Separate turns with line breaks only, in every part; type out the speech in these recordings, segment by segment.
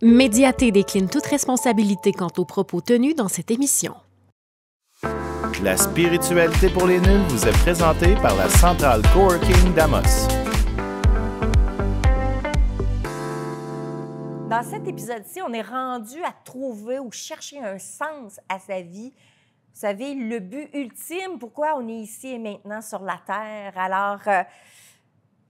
Médiaté décline toute responsabilité quant aux propos tenus dans cette émission.
La spiritualité pour les nuls vous est présentée par la Centrale Coworking d'Amos.
Dans cet épisode-ci, on est rendu à trouver ou chercher un sens à sa vie. Vous savez, le but ultime, pourquoi on est ici et maintenant sur la Terre. Alors,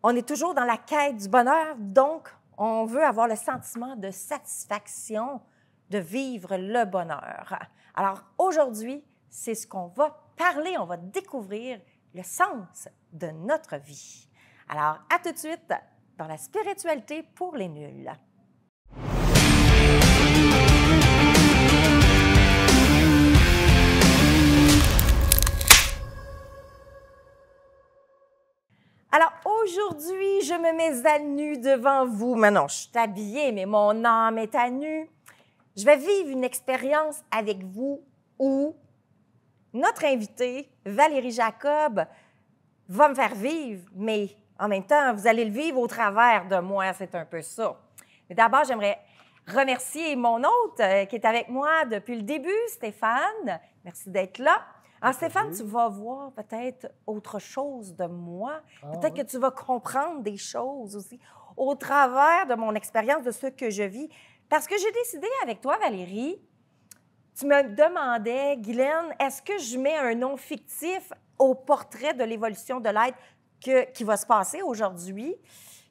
on est toujours dans la quête du bonheur, donc on veut avoir le sentiment de satisfaction, de vivre le bonheur. Alors, aujourd'hui, c'est ce qu'on va parler, on va découvrir le sens de notre vie. Alors, à tout de suite dans la spiritualité pour les nuls. Alors, aujourd'hui, je me mets à nu devant vous. Maintenant, je suis habillée, mais mon âme est à nu. Je vais vivre une expérience avec vous où notre invitée, Valérie Jacob, va me faire vivre, mais en même temps, vous allez le vivre au travers de moi. C'est un peu ça. Mais d'abord, j'aimerais remercier mon hôte qui est avec moi depuis le début, Stéphane. Merci d'être là. Alors, Stéphane, tu vas voir peut-être autre chose de moi. Peut-être que tu vas comprendre des choses aussi au travers de mon expérience, de ce que je vis. Parce que j'ai décidé avec toi, Valérie, tu me demandais, Guylaine, est-ce que je mets un nom fictif au portrait de l'évolution de l'être qui va se passer aujourd'hui?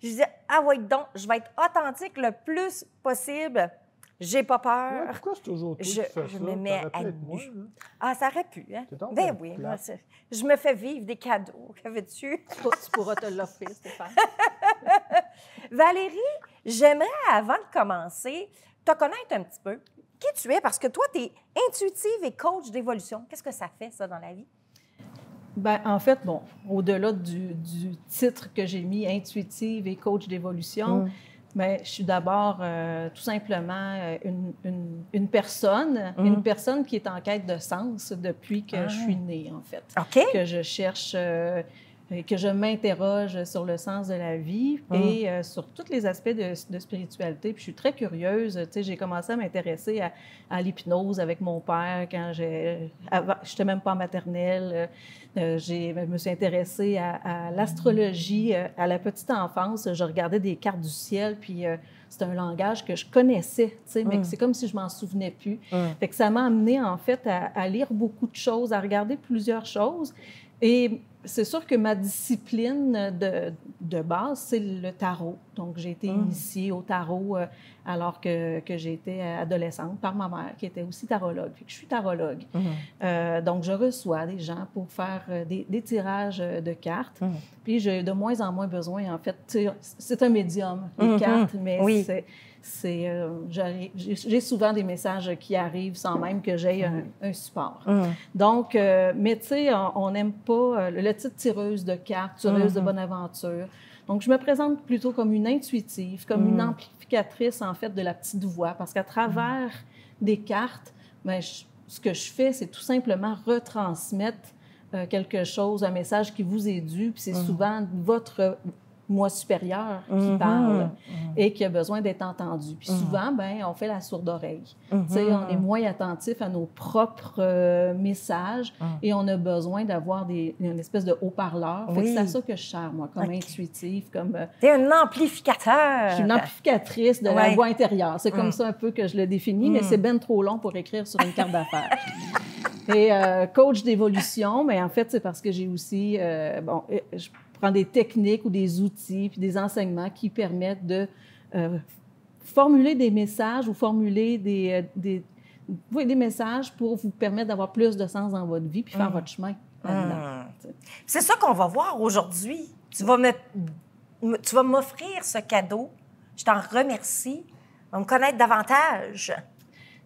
Je disais, ah oui, donc, je vais être authentique le plus possible. J'ai pas peur.
Ouais, pourquoi c'est toujours toi qui fais ça?
Je me mets à nu.
Moi, hein?
Ah, ça aurait pu, hein? Ben oui, moi, je me fais vivre des cadeaux. Que veux-tu?
Tu pourras te l'offrir, Stéphane.
Valérie, j'aimerais, avant de commencer, te connaître un petit peu. Qui tu es? Parce que toi, tu es intuitive et coach d'évolution. Qu'est-ce que ça fait, ça, dans la vie?
Bien, en fait, bon, au-delà du titre que j'ai mis, intuitive et coach d'évolution, bien, je suis d'abord tout simplement une personne qui est en quête de sens depuis que je suis née, en fait.
OK.
Que je cherche, que je m'interroge sur le sens de la vie et sur tous les aspects de spiritualité. Puis je suis très curieuse. Tu sais, j'ai commencé à m'intéresser à l'hypnose avec mon père quand je n'étais même pas en maternelle. Je me suis intéressée à l'astrologie à la petite enfance. Je regardais des cartes du ciel, puis c'est un langage que je connaissais, tu sais, mais que c'est comme si je m'en souvenais plus. Fait que ça m'a amenée, en fait, à lire beaucoup de choses, à regarder plusieurs choses. Et c'est sûr que ma discipline de base, c'est le tarot. Donc, j'ai été initiée au tarot alors que j'étais adolescente par ma mère, qui était aussi tarologue. Fait que je suis tarologue. Donc, je reçois des gens pour faire des tirages de cartes. Puis, j'ai de moins en moins besoin, en fait. C'est un médium, les cartes, mais j'ai souvent des messages qui arrivent sans même que j'aie un support. Donc, mais tu sais, on n'aime pas le titre tireuse de cartes, tireuse de bonne aventure. Donc, je me présente plutôt comme une intuitive, comme une amplificatrice, en fait, de la petite voix, parce qu'à travers des cartes, bien, ce que je fais, c'est tout simplement retransmettre quelque chose, un message qui vous est dû, puis c'est souvent votre moi supérieur qui parle et qui a besoin d'être entendu. Puis souvent, ben, on fait la sourde oreille. Tu sais, on est moins attentif à nos propres messages et on a besoin d'avoir une espèce de haut-parleur. Fait que c'est à ça que je cherche, moi, comme intuitive, comme...
T'es un amplificateur!
Je suis une amplificatrice de la voix intérieure. C'est comme ça un peu que je le définis, mais c'est bien trop long pour écrire sur une carte d'affaires. Et coach d'évolution, mais en fait, c'est parce que j'ai aussi... je prends des techniques ou des outils puis des enseignements qui permettent de formuler des messages ou formuler des messages pour vous permettre d'avoir plus de sens dans votre vie puis faire votre chemin là-dedans.
C'est ça qu'on va voir aujourd'hui. Tu vas m'offrir ce cadeau. Je t'en remercie. On va me connaître davantage.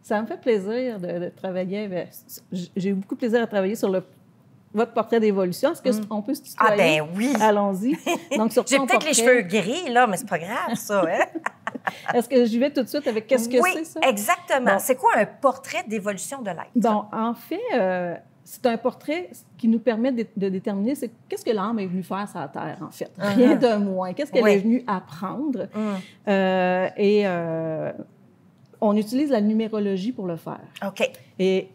Ça me fait plaisir de travailler. J'ai eu beaucoup de plaisir à travailler sur votre portrait d'évolution. Est-ce qu'on peut se tutoyer?
Ah ben oui!
Allons-y. Donc, sur
j'ai peut-être les cheveux gris, là, mais c'est pas grave, ça. Hein?
Est-ce que j'y vais tout de suite avec qu'est-ce que c'est, ça?
Oui, exactement. Bon. C'est quoi un portrait d'évolution de l'être?
Bon, en fait, c'est un portrait qui nous permet de déterminer qu'est-ce que l'âme est venue faire sur la Terre, en fait. Rien de moins. Qu'est-ce qu'elle est venue apprendre? on utilise la numérologie pour le faire.
OK.
Et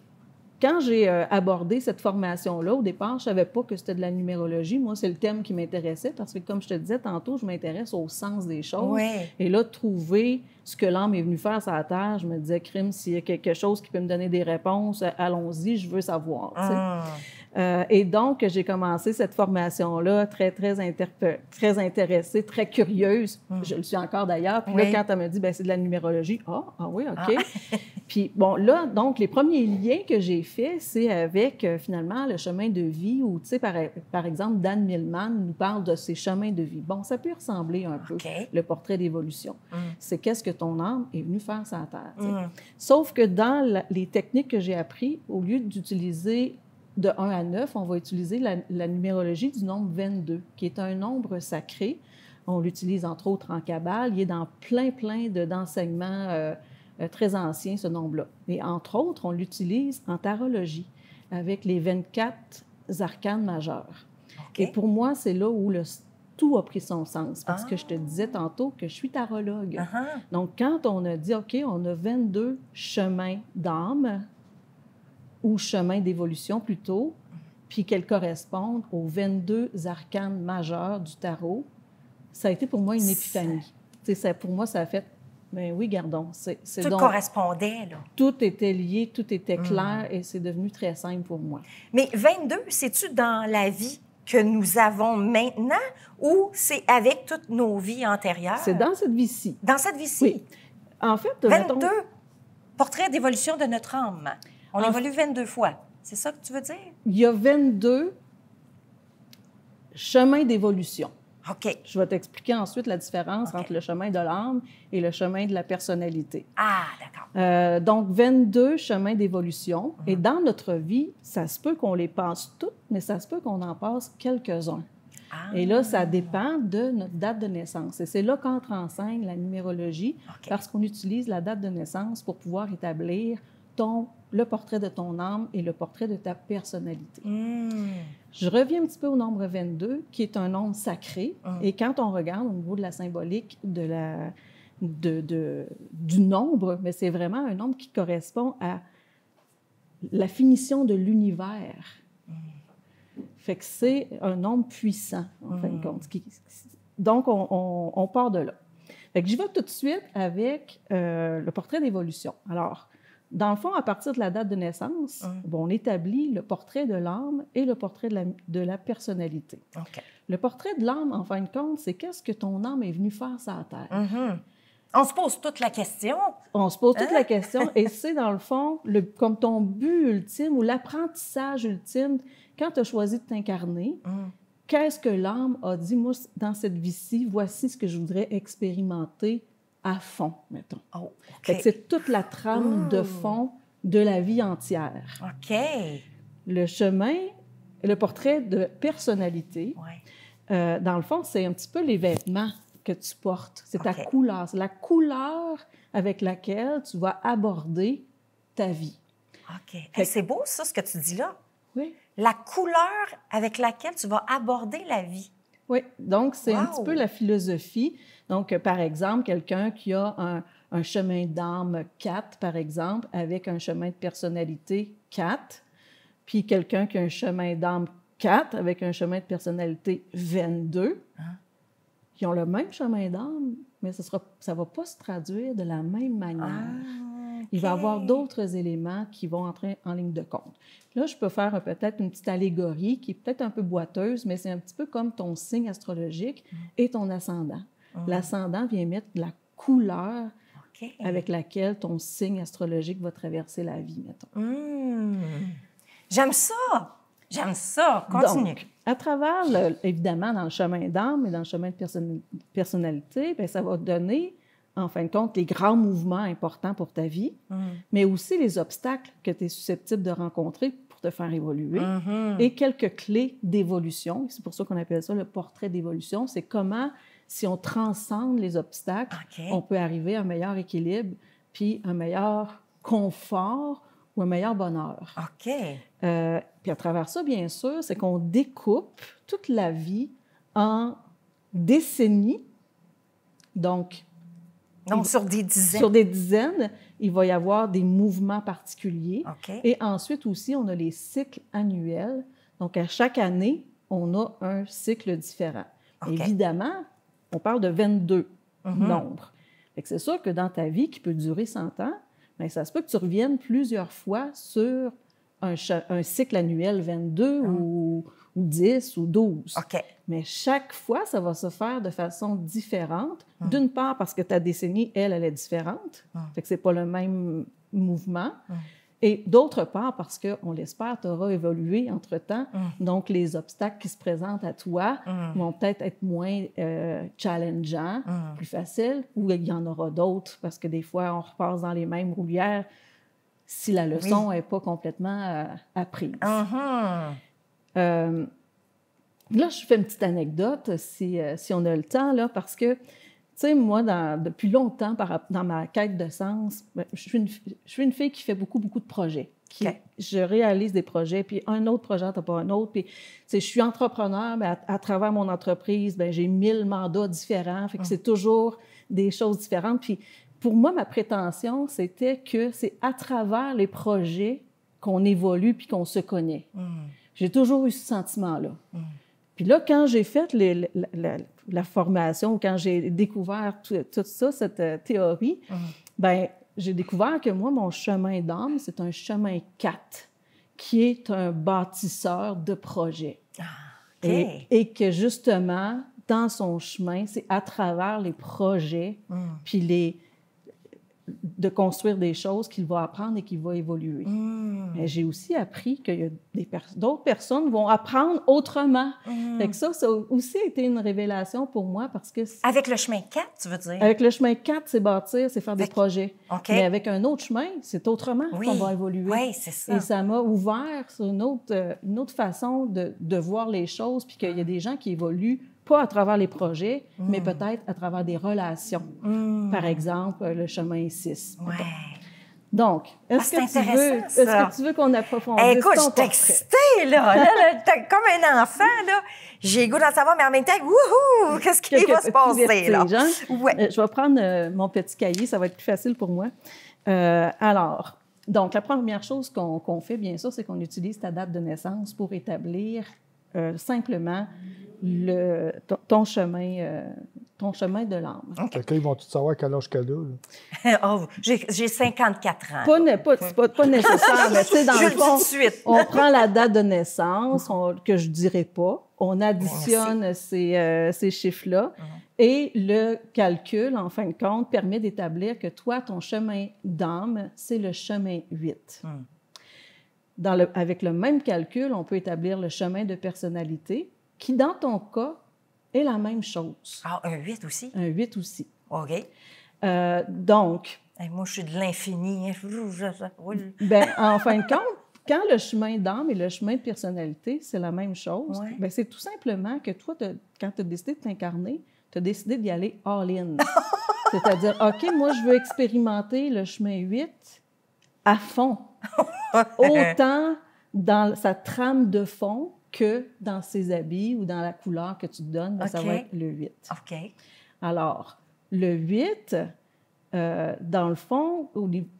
quand j'ai abordé cette formation-là, au départ, je ne savais pas que c'était de la numérologie. Moi, c'est le thème qui m'intéressait parce que, comme je te disais tantôt, je m'intéresse au sens des choses.
Ouais.
Et là, trouver ce que l'âme est venue faire sur la Terre, je me disais, crime, s'il y a quelque chose qui peut me donner des réponses, allons-y, je veux savoir. Tu sais. Et donc, j'ai commencé cette formation-là très intéressée, très curieuse. Je le suis encore d'ailleurs. Puis là, quand elle me dit, bien, c'est de la numérologie, ah oui, OK. Puis bon, là, donc, les premiers liens que j'ai faits, c'est avec, finalement, le chemin de vie où, tu sais, par exemple, Dan Millman nous parle de ses chemins de vie. Bon, ça peut ressembler un peu, le portrait d'évolution. C'est qu'est-ce que ton âme est venue faire sur la Terre. Tu sais. Sauf que dans les techniques que j'ai apprises, au lieu d'utiliser de 1 à 9, on va utiliser la numérologie du nombre 22, qui est un nombre sacré. On l'utilise, entre autres, en Kabbale. Il est dans plein d'enseignements très anciens, ce nombre-là. Et entre autres, on l'utilise en tarologie, avec les 24 arcanes majeurs. Et pour moi, c'est là où tout a pris son sens, parce que je te disais tantôt que je suis tarologue. Donc, quand on a dit, OK, on a 22 chemins d'âme, ou chemins d'évolution plutôt, puis qu'elles correspondent aux 22 arcanes majeurs du tarot, ça a été pour moi une épiphanie. Pour moi, ça a fait, bien oui, gardons.
Tout correspondait, là.
Tout était lié, tout était clair, et c'est devenu très simple pour moi.
Mais 22, c'est-tu dans la vie que nous avons maintenant ou c'est avec toutes nos vies antérieures?
C'est dans cette vie-ci.
Dans cette vie-ci?
Oui. En fait,
22 portraits d'évolution de notre âme. On évolue 22 fois. C'est ça que tu veux dire?
Il y a 22 chemins d'évolution.
OK.
Je vais t'expliquer ensuite la différence entre le chemin de l'âme et le chemin de la personnalité.
Ah, d'accord.
Donc, 22 chemins d'évolution. Et dans notre vie, ça se peut qu'on les passe toutes, mais ça se peut qu'on en passe quelques-uns. Et là, ça dépend de notre date de naissance. Et c'est là qu'entre en scène la numérologie, parce qu'on utilise la date de naissance pour pouvoir établir le portrait de ton âme et le portrait de ta personnalité. Je reviens un petit peu au nombre 22, qui est un nombre sacré. Et quand on regarde au niveau de la symbolique du nombre, mais c'est vraiment un nombre qui correspond à la finition de l'univers. Fait que c'est un nombre puissant, en fin de compte. Donc, on part de là. Fait que j'y vais tout de suite avec le portrait d'évolution. Alors, dans le fond, à partir de la date de naissance, on établit le portrait de l'âme et le portrait de la personnalité. Le portrait de l'âme, en fin de compte, c'est qu'est-ce que ton âme est venue faire sur la Terre.
On se pose toute la question.
On se pose toute la question et c'est, dans le fond, comme ton but ultime ou l'apprentissage ultime, quand tu as choisi de t'incarner, qu'est-ce que l'âme a dit, moi, dans cette vie-ci, voici ce que je voudrais expérimenter à fond, mettons. C'est toute la trame de fond de la vie entière. Le chemin, le portrait de personnalité, dans le fond, c'est un petit peu les vêtements que tu portes. C'est ta couleur. C'est la couleur avec laquelle tu vas aborder ta vie.
C'est beau, ça, ce que tu dis là.
Oui.
La couleur avec laquelle tu vas aborder la vie.
Oui, donc c'est un petit peu la philosophie. Donc, par exemple, quelqu'un qui a un chemin d'âme 4, par exemple, avec un chemin de personnalité 4, puis quelqu'un qui a un chemin d'âme 4 avec un chemin de personnalité 22, qui ont le même chemin d'âme, mais ça ne va pas se traduire de la même manière. Il va y avoir d'autres éléments qui vont entrer en ligne de compte. Là, je peux faire peut-être une petite allégorie qui est peut-être un peu boiteuse, mais c'est un petit peu comme ton signe astrologique et ton ascendant. L'ascendant vient mettre la couleur avec laquelle ton signe astrologique va traverser la vie, mettons.
J'aime ça! J'aime ça! Continue.
Donc, à travers, évidemment, dans le chemin d'âme et dans le chemin de personnalité, bien, ça va donner, en fin de compte, les grands mouvements importants pour ta vie, mais aussi les obstacles que tu es susceptible de rencontrer pour te faire évoluer et quelques clés d'évolution. C'est pour ça qu'on appelle ça le portrait d'évolution. C'est comment, si on transcende les obstacles, on peut arriver à un meilleur équilibre puis un meilleur confort ou un meilleur bonheur. Puis à travers ça, bien sûr, c'est qu'on découpe toute la vie en décennies. Donc,
Donc, sur des dizaines?
Sur des dizaines, il va y avoir des mouvements particuliers.
OK.
Et ensuite aussi, on a les cycles annuels. Donc, à chaque année, on a un cycle différent.
OK.
Évidemment, on parle de 22 nombres. Fait que c'est sûr que dans ta vie, qui peut durer 100 ans, bien, ça se peut que tu reviennes plusieurs fois sur un cycle annuel 22 ou 10 ou 12.
OK.
Mais chaque fois, ça va se faire de façon différente. D'une part, parce que ta décennie, elle est différente. Fait que c'est pas le même mouvement. Et d'autre part, parce qu'on l'espère, tu auras évolué entre-temps. Donc, les obstacles qui se présentent à toi vont peut-être être moins challengeants, plus faciles, ou il y en aura d'autres, parce que des fois, on repasse dans les mêmes roulières si la leçon n'est pas complètement apprise. Là, je fais une petite anecdote, si on a le temps, là, parce que, tu sais, moi, depuis longtemps, dans ma quête de sens, je suis une fille qui fait beaucoup, beaucoup de projets. Je réalise des projets, puis un autre projet, t'as pas un autre. Puis, tu sais, je suis entrepreneur, mais à travers mon entreprise, bien, j'ai 1000 mandats différents. Fait que c'est toujours des choses différentes. Puis, pour moi, ma prétention, c'était que c'est à travers les projets qu'on évolue puis qu'on se connaît. J'ai toujours eu ce sentiment-là. Puis là, quand j'ai fait la formation, quand j'ai découvert tout ça, cette théorie, bien, j'ai découvert que moi, mon chemin d'âme, c'est un chemin 4, qui est un bâtisseur de projets. Et que justement, dans son chemin, c'est à travers les projets, puis de construire des choses qu'il va apprendre et qu'il va évoluer. Mais j'ai aussi appris que d'autres personnes vont apprendre autrement. Fait que ça a aussi été une révélation pour moi parce que...
Avec le chemin 4, tu veux dire?
Avec le chemin 4, c'est bâtir, c'est faire des projets. Mais avec un autre chemin, c'est autrement qu'on va évoluer.
Oui, c'est ça.
Et ça m'a ouvert sur une autre façon de voir les choses, puis qu'il y a des gens qui évoluent pas à travers les projets, mais peut-être à travers des relations. Par exemple, le chemin 6.
Ouais.
Donc, est-ce que tu veux qu'on approfondisse
écoute,
ton
je suis
portrait?
excitée, là. T'es comme un enfant, là. J'ai le goût d'en savoir, mais en même temps, wouhou! Qu'est-ce qui va se passer, là? Ouais.
Je vais prendre mon petit cahier, ça va être plus facile pour moi. Alors, donc, la première chose qu'on fait, bien sûr, c'est qu'on utilise ta date de naissance pour établir simplement ton chemin de l'âme.
Fait que là, ils vont tous savoir quel âge qu'elle a.
Oh, j'ai 54 ans.
Pas nécessaire, mais tu sais, dans
Je
le fond,
le dis tout de suite.
on prend la date de naissance, que je ne dirai pas, on additionne ces chiffres-là, et le calcul, en fin de compte, permet d'établir que toi, ton chemin d'âme, c'est le chemin 8. Avec le même calcul, on peut établir le chemin de personnalité, qui, dans ton cas, est la même chose.
Ah, un 8 aussi?
Un 8 aussi.
OK.
Donc...
moi, je suis de l'infini.
Bien, en fin de compte, quand le chemin d'âme et le chemin de personnalité, c'est la même chose, bien, c'est tout simplement que toi, quand tu as décidé de t'incarner, tu as décidé d'y aller all-in. C'est-à-dire, OK, moi, je veux expérimenter le chemin 8 à fond. Autant dans sa trame de fond que dans ses habits ou dans la couleur que tu te donnes, ça va être le 8.
OK.
Alors, le 8, dans le fond,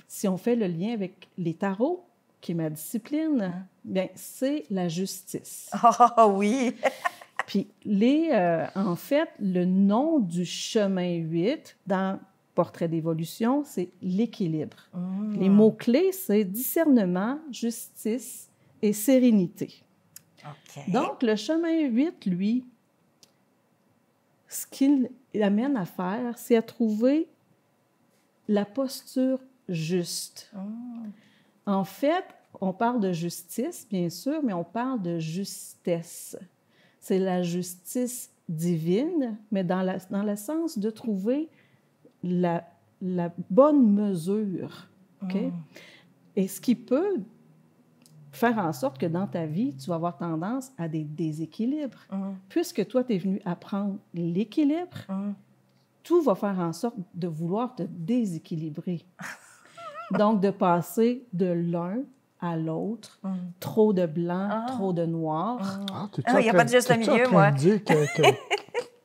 si on fait le lien avec les tarots, qui est ma discipline, bien, c'est la justice.
Ah oui!
Puis, en fait, le nom du chemin 8, dans Portrait d'évolution, c'est l'équilibre. Les mots-clés, c'est discernement, justice et sérénité.
Okay.
Donc, le chemin 8, lui, ce qu'il amène à faire, c'est à trouver la posture juste. En fait, on parle de justice, bien sûr, mais on parle de justesse. C'est la justice divine, mais dans le sens de trouver la bonne mesure. Okay? Et ce qui peut faire en sorte que dans ta vie, tu vas avoir tendance à des déséquilibres. Puisque toi, tu es venu apprendre l'équilibre, tout va faire en sorte de vouloir te déséquilibrer. Donc, de passer de l'un à l'autre, trop de blanc, trop de noir.
Il n'y a pas de juste le milieu, moi.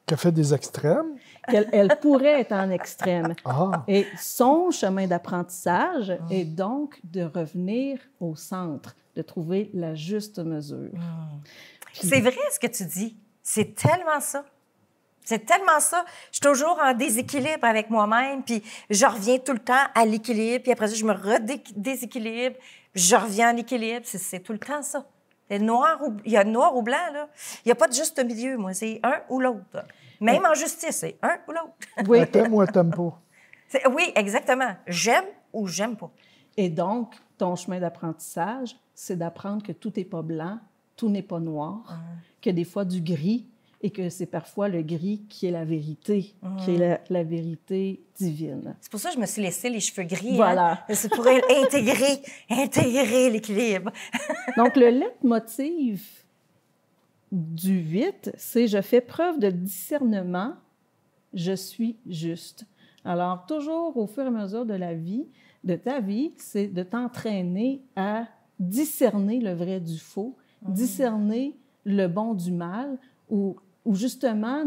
Qu'elle fait des extrêmes?
Elle pourrait être en extrême.
Ah.
Et son chemin d'apprentissage est donc de revenir au centre, de trouver la juste mesure.
C'est vrai ce que tu dis. C'est tellement ça. C'est tellement ça. Je suis toujours en déséquilibre avec moi-même, puis je reviens tout le temps à l'équilibre, puis après ça, je me redéséquilibre, puis je reviens en équilibre. C'est tout le temps ça. Il y a noir ou blanc, là. Il n'y a pas de juste milieu, moi. C'est un ou l'autre. Même en justice, c'est un ou l'autre.
Oui.
Elle t'aime ou elle t'aime pas?
Oui, exactement. J'aime ou j'aime pas.
Et donc, ton chemin d'apprentissage, c'est d'apprendre que tout n'est pas blanc, tout n'est pas noir, qu'il y a des fois du gris, et que c'est parfois le gris qui est la vérité, qui est la vérité divine.
C'est pour ça que je me suis laissé les cheveux gris.
Voilà.
Hein? C'est pour intégrer l'équilibre.
Donc, le leitmotiv du 8, c'est « Je fais preuve de discernement, je suis juste ». Alors, toujours au fur et à mesure de la vie, de ta vie, c'est de t'entraîner à discerner le vrai du faux, discerner le bon du mal, ou justement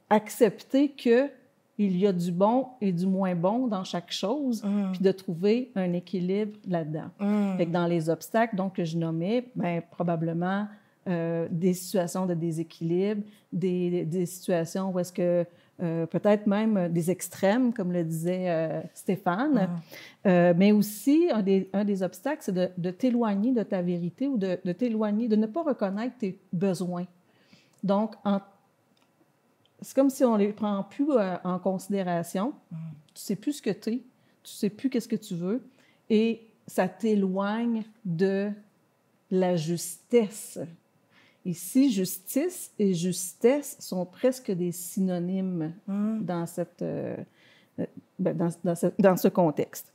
accepter qu'il y a du bon et du moins bon dans chaque chose, puis de trouver un équilibre là-dedans. Fait que dans les obstacles donc, que je nommais, bien, probablement des situations de déséquilibre, des situations où est-ce que peut-être même des extrêmes, comme le disait Stéphane, mais aussi un des obstacles, c'est de t'éloigner de ta vérité ou de t'éloigner, de ne pas reconnaître tes besoins. Donc, c'est comme si on ne les prend plus en considération. Tu ne sais plus ce que tu es, tu ne sais plus qu'est-ce que tu veux, et ça t'éloigne de la justesse. Ici, justice et justesse sont presque des synonymes dans ce contexte.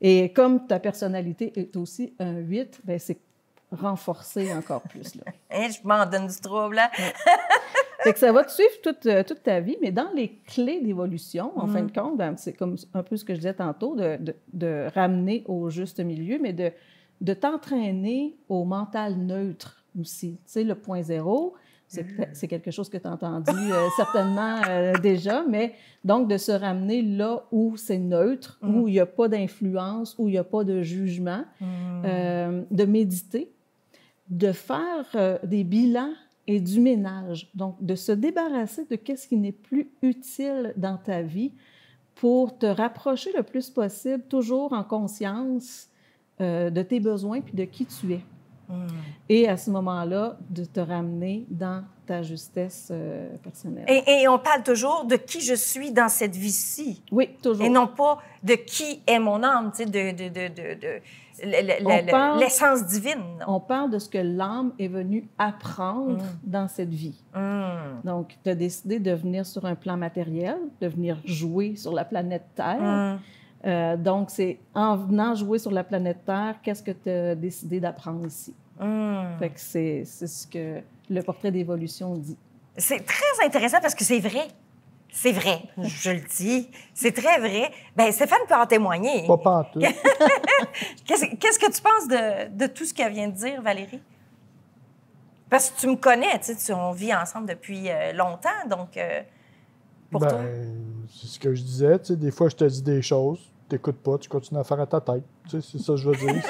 Et comme ta personnalité est aussi un 8, bien, c'est renforcé encore plus. Là.
Je m'en donne du trouble. Hein?
Fait que ça va te suivre toute ta vie, mais dans les clés d'évolution, en fin de compte, ben, c'est comme un peu ce que je disais tantôt, de ramener au juste milieu, mais de t'entraîner au mental neutre aussi. Tu sais, le point zéro, c'est quelque chose que tu as entendu certainement déjà, mais donc de se ramener là où c'est neutre, où il n'y a pas d'influence, où il n'y a pas de jugement, de méditer, de faire des bilans et du ménage. Donc, de se débarrasser de ce qui n'est plus utile dans ta vie pour te rapprocher le plus possible, toujours en conscience de tes besoins puis de qui tu es. Et à ce moment-là, de te ramener dans ta justesse personnelle.
Et on parle toujours de qui je suis dans cette vie-ci.
Oui, toujours.
Et non pas de qui est mon âme, tu sais, l'essence divine. Non?
On parle de ce que l'âme est venue apprendre dans cette vie. Donc, tu as décidé de venir sur un plan matériel, de venir jouer sur la planète Terre. Donc, c'est en venant jouer sur la planète Terre, qu'est-ce que tu as décidé d'apprendre ici? Fait que c'est ce que le portrait d'évolution dit. C'est
très intéressant parce que c'est vrai. C'est vrai, je le dis. C'est très vrai. Bien, Stéphane peut en témoigner.
Pas pantoute.
Qu'est-ce que tu penses de tout ce qu'elle vient de dire, Valérie? Parce que tu me connais, tu sais, on vit ensemble depuis longtemps, donc pour toi...
C'est ce que je disais, tu sais, des fois, je te dis des choses, tu n'écoutes pas, tu continues à faire à ta tête. Tu sais, c'est ça que je veux dire.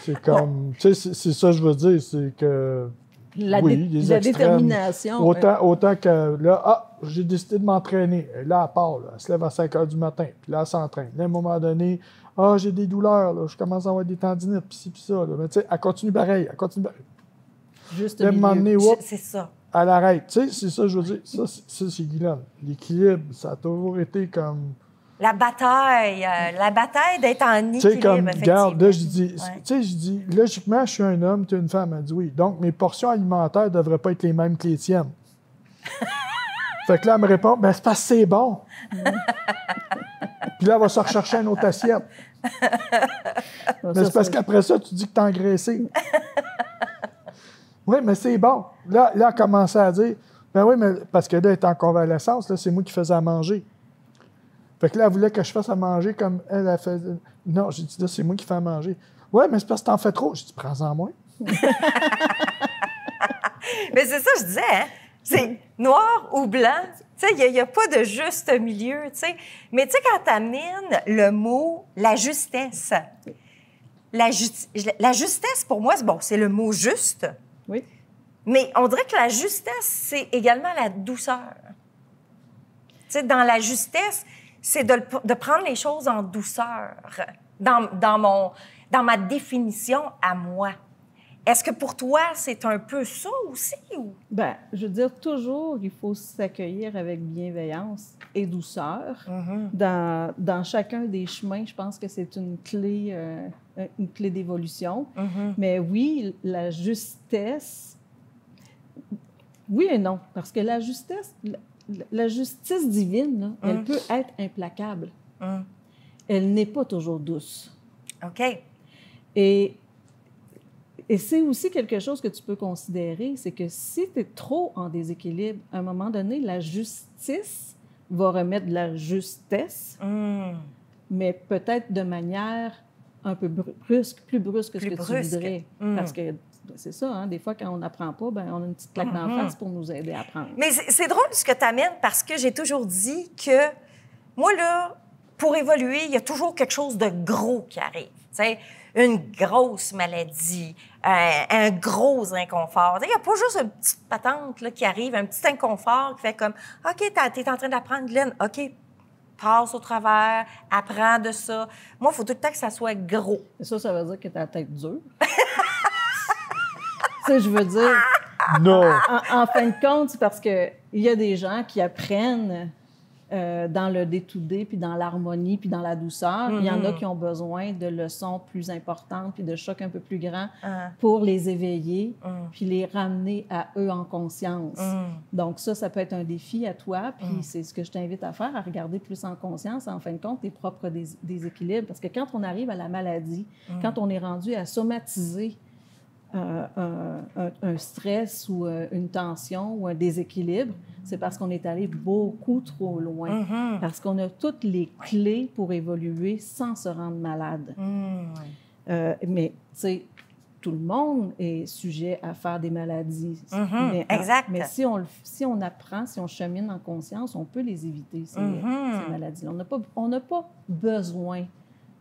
C'est comme... Tu sais, c'est ça que je veux dire, c'est que...
La détermination.
Autant que là, j'ai décidé de m'entraîner. Et là, elle part, là, elle se lève à 5 heures du matin, puis là, elle s'entraîne. Là, à un moment donné, j'ai des douleurs, là, je commence à avoir des tendinites, puis ci, puis ça. Là. Mais tu sais, elle continue pareil,
Juste
au milieu.
C'est ça.
Elle arrête. Tu sais, c'est ça que je veux dire. Ça, c'est Guylaine. L'équilibre, ça a toujours été comme...
La bataille d'être en équilibre,
tu sais, comme, regarde, là, je dis, logiquement, je suis un homme, tu es une femme. Elle dit oui. Donc, mes portions alimentaires ne devraient pas être les mêmes que les tiennes. Fait que là, elle me répond, ben c'est parce que c'est bon. Puis là, elle va se rechercher une autre assiette. Mais c'est parce qu'après ça, tu dis que tu as engraissé. Oui, mais c'est bon. Là, elle a commencé à dire, ben oui, mais parce que là, elle est en convalescence, là, c'est moi qui faisais à manger. Fait que là, elle voulait que je fasse à manger comme elle a fait. Non, j'ai dit, là, c'est moi qui fais à manger. Oui, mais c'est parce que t'en fais trop. J'ai dit, prends-en moins.
Mais c'est ça, je disais, hein? C'est noir ou blanc. Tu sais, il n'y a pas de juste milieu, tu sais. Mais tu sais, quand tu amènes le mot « la justesse », la justesse, pour moi, c'est le mot « juste ».
Oui.
Mais on dirait que la justesse, c'est également la douceur. Tu sais, dans la justesse, c'est de prendre les choses en douceur, dans ma définition à moi. Est-ce que pour toi, c'est un peu ça aussi? Ou?
Bien, je veux dire, toujours, il faut s'accueillir avec bienveillance et douceur. Dans chacun des chemins, je pense que c'est une clé d'évolution. Mais oui, la justesse... Oui et non, parce que la justice divine, là, elle peut être implacable. Elle n'est pas toujours douce.
OK.
Et c'est aussi quelque chose que tu peux considérer, c'est que si tu es trop en déséquilibre, à un moment donné, la justice va remettre de la justesse, mais peut-être de manière un peu brusque, plus brusque que ce que tu voudrais. Parce que c'est ça, hein, des fois, quand on n'apprend pas, ben, on a une petite claque d'en face pour nous aider à apprendre.
Mais c'est drôle ce que tu amènes parce que j'ai toujours dit que moi, là, pour évoluer, il y a toujours quelque chose de gros qui arrive. T'sais, une grosse maladie, un gros inconfort. Il n'y a pas juste une petite patente là, qui arrive, un petit inconfort qui fait comme « OK, tu es en train d'apprendre, Glenn. OK, passe au travers, apprends de ça. » Moi, il faut tout le temps que ça soit gros.
Ça veut dire que tu as la tête dure. Tu sais, je veux dire...
Non!
En fin de compte, c'est parce qu'il y a des gens qui apprennent dans le day-to-day, puis dans l'harmonie, puis dans la douceur. Il y en a qui ont besoin de leçons plus importantes, puis de chocs un peu plus grands pour les éveiller, puis les ramener à eux en conscience. Donc ça peut être un défi à toi, puis c'est ce que je t'invite à faire, à regarder plus en conscience, en fin de compte, tes propres déséquilibres. Parce que quand on arrive à la maladie, quand on est rendu à somatiser un stress ou une tension ou un déséquilibre, c'est parce qu'on est allé beaucoup trop loin. Parce qu'on a toutes les clés pour évoluer sans se rendre malade. Mais, tu sais, tout le monde est sujet à faire des maladies.
Exact.
Mais si on apprend, si on chemine en conscience, on peut les éviter, ces maladies-là. On n'a pas besoin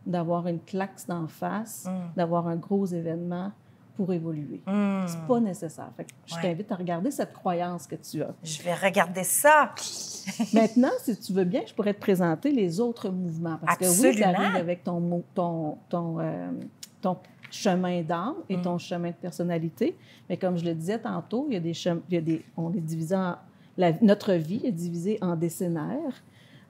d'avoir une claque d'en face, d'avoir un gros événement pour évoluer. C'est pas nécessaire. Fait que je t'invite à regarder cette croyance que tu as.
Je vais regarder ça.
Maintenant, si tu veux bien, je pourrais te présenter les autres mouvements. Parce que oui, tu arrives avec ton chemin d'âme et ton chemin de personnalité. Mais comme je le disais tantôt, on est divisé notre vie est divisée en décennaires,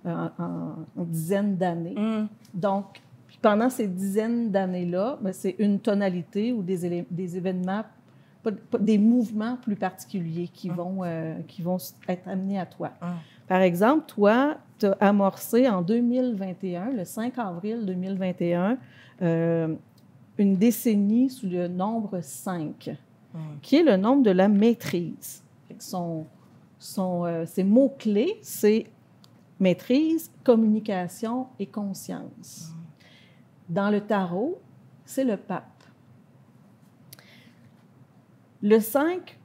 en dizaines d'années. Donc, pendant ces dizaines d'années-là, bien, c'est une tonalité ou des événements, des mouvements plus particuliers qui vont être amenés à toi. Par exemple, toi, tu as amorcé en 2021, le 5 avril 2021, une décennie sous le nombre 5, qui est le nombre de la maîtrise. Ces mots-clés, c'est maîtrise, communication et conscience. Dans le tarot, c'est le pape. Le 5,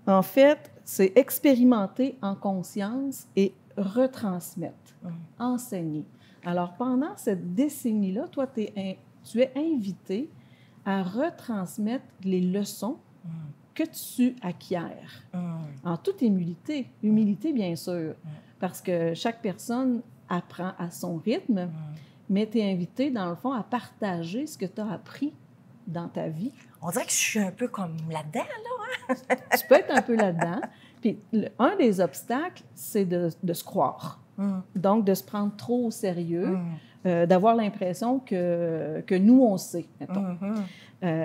en fait, c'est expérimenter en conscience et retransmettre, enseigner. Alors, pendant cette décennie-là, toi, tu es invité à retransmettre les leçons que tu acquiers. En toute humilité, bien sûr, parce que chaque personne apprend à son rythme, mais tu es invité, dans le fond, à partager ce que tu as appris dans ta vie.
On dirait que je suis un peu comme là-dedans, là. Hein?
Tu peux être un peu là-dedans. Puis, un des obstacles, c'est de se croire. Donc, de se prendre trop au sérieux, d'avoir l'impression que nous, on sait, mettons.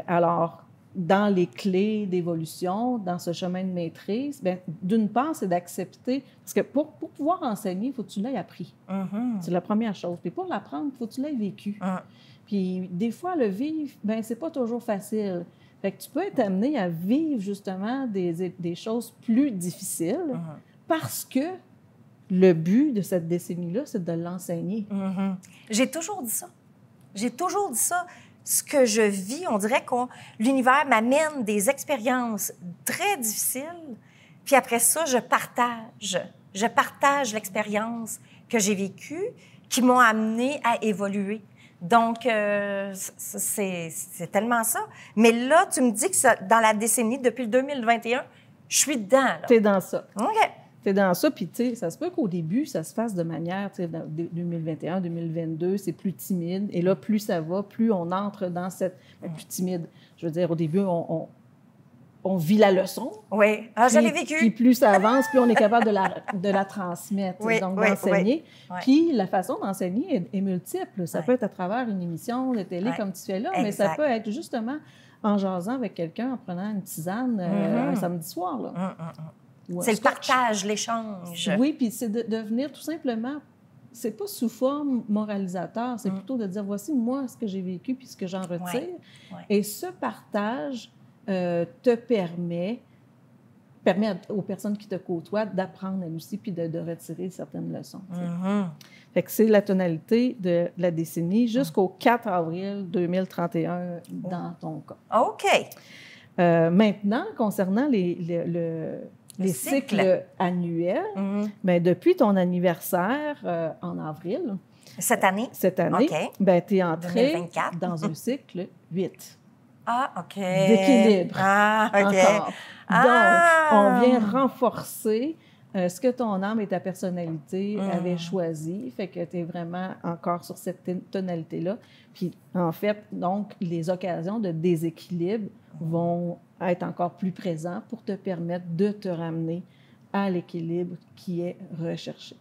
Alors, dans les clés d'évolution, dans ce chemin de maîtrise, bien, d'une part, c'est d'accepter... Parce que pour pouvoir enseigner, il faut que tu l'aies appris. C'est la première chose. Puis pour l'apprendre, il faut que tu l'aies vécu. Puis des fois, le vivre, bien, c'est pas toujours facile. Fait que tu peux être amené à vivre, justement, des choses plus difficiles parce que le but de cette décennie-là, c'est de l'enseigner.
J'ai toujours dit ça. Ce que je vis, on dirait que l'univers m'amène des expériences très difficiles, Puis après ça, je partage. Je partage l'expérience que j'ai vécue qui m'ont amené à évoluer. Donc, c'est tellement ça. Mais là, tu me dis que ça, dans la décennie, depuis le 2021, je suis dedans. Là.
T'es dans ça.
OK.
T'es dans ça, puis tu sais, ça se peut qu'au début, ça se fasse de manière, tu sais, 2021, 2022, c'est plus timide. Et là, plus ça va, plus on entre dans cette... plus timide. Je veux dire, au début, on vit la leçon.
Oui. Ah, je l'ai vécu.
Puis plus ça avance, plus on est capable de la transmettre,
oui,
donc
oui,
d'enseigner.
Oui.
Puis la façon d'enseigner est multiple. Ça peut être à travers une émission de télé comme tu fais là, mais ça peut être justement en jasant avec quelqu'un, en prenant une tisane un samedi soir. Là.
C'est le partage, l'échange.
Oui, puis c'est de venir tout simplement... C'est pas sous forme moralisateur, c'est plutôt de dire, voici moi ce que j'ai vécu puis ce que j'en retire.
Ouais.
Et ce partage te permet aux personnes qui te côtoient d'apprendre elles aussi puis de retirer certaines leçons. Fait que c'est la tonalité de la décennie jusqu'au 4 avril 2031 dans ton cas.
OK.
Maintenant, concernant les cycles annuels, bien, depuis ton anniversaire en avril...
Cette année?
Okay. Bien, tu es entré
2024.
Dans un cycle 8.
Ah, OK.
D'équilibre.
Ah, OK.
Encore. Donc, on vient renforcer ce que ton âme et ta personnalité avaient choisi. Fait que tu es vraiment encore sur cette tonalité-là. Puis, en fait, donc, les occasions de déséquilibre vont être encore plus présentes pour te permettre de te ramener à l'équilibre qui est recherché.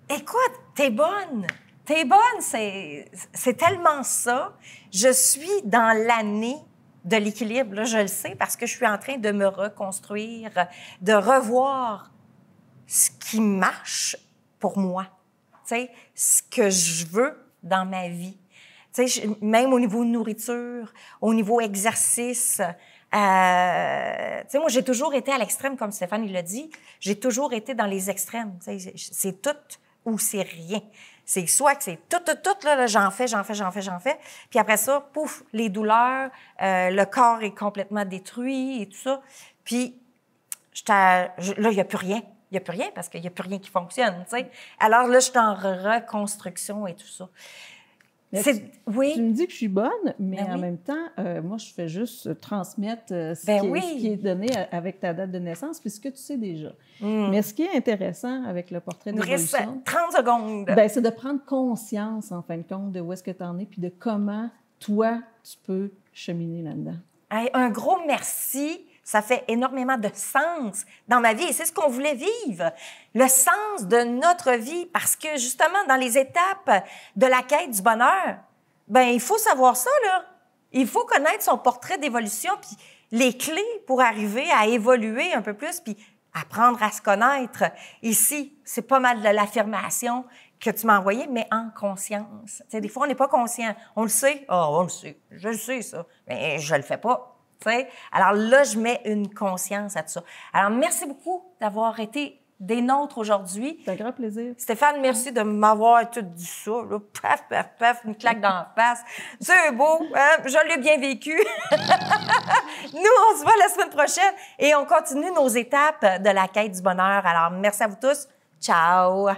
Écoute, t'es bonne. T'es bonne, c'est tellement ça. Je suis dans l'année de l'équilibre, là, je le sais, parce que je suis en train de me reconstruire, de revoir ce qui marche pour moi, tu sais, ce que je veux dans ma vie. Tu sais, même au niveau nourriture, au niveau exercice. Tu sais, moi, j'ai toujours été à l'extrême, comme Stéphane il l'a dit. J'ai toujours été dans les extrêmes. Tu sais, c'est tout ou c'est rien. C'est soit que c'est tout, là, j'en fais. Puis après ça, pouf, les douleurs, le corps est complètement détruit et tout ça. Puis là, il n'y a plus rien. Il n'y a plus rien parce qu'il n'y a plus rien qui fonctionne, tu sais. Alors là, je suis en reconstruction et tout ça. Oui.
Tu me dis que je suis bonne, mais en même temps, moi, je fais juste transmettre ce qui est donné avec ta date de naissance, puisque tu sais déjà. Mais ce qui est intéressant avec le portrait d'évolution...
Il reste 30 secondes.
Bien, c'est de prendre conscience, en fin de compte, de où est-ce que tu en es, puis de comment, toi, tu peux cheminer là-dedans.
Hey, un gros merci. Ça fait énormément de sens dans ma vie et c'est ce qu'on voulait vivre, le sens de notre vie, parce que justement, dans les étapes de la quête du bonheur, ben il faut savoir ça, là. Il faut connaître son portrait d'évolution, puis les clés pour arriver à évoluer un peu plus, puis apprendre à se connaître. Ici, c'est pas mal de l'affirmation que tu m'as envoyée, mais en conscience. Tu sais, des fois, on n'est pas conscient. On le sait. Ah, on le sait. Je le sais, ça. Mais je le fais pas. T'sais? Alors là, je mets une conscience à tout ça. Alors, merci beaucoup d'avoir été des nôtres aujourd'hui.
C'est un grand plaisir.
Stéphane, merci de m'avoir tout dit ça. Là. Paf, paf, paf, une claque dans la face. C'est beau, hein? Je l'ai bien vécu. Nous, on se voit la semaine prochaine et on continue nos étapes de la quête du bonheur. Alors, merci à vous tous. Ciao!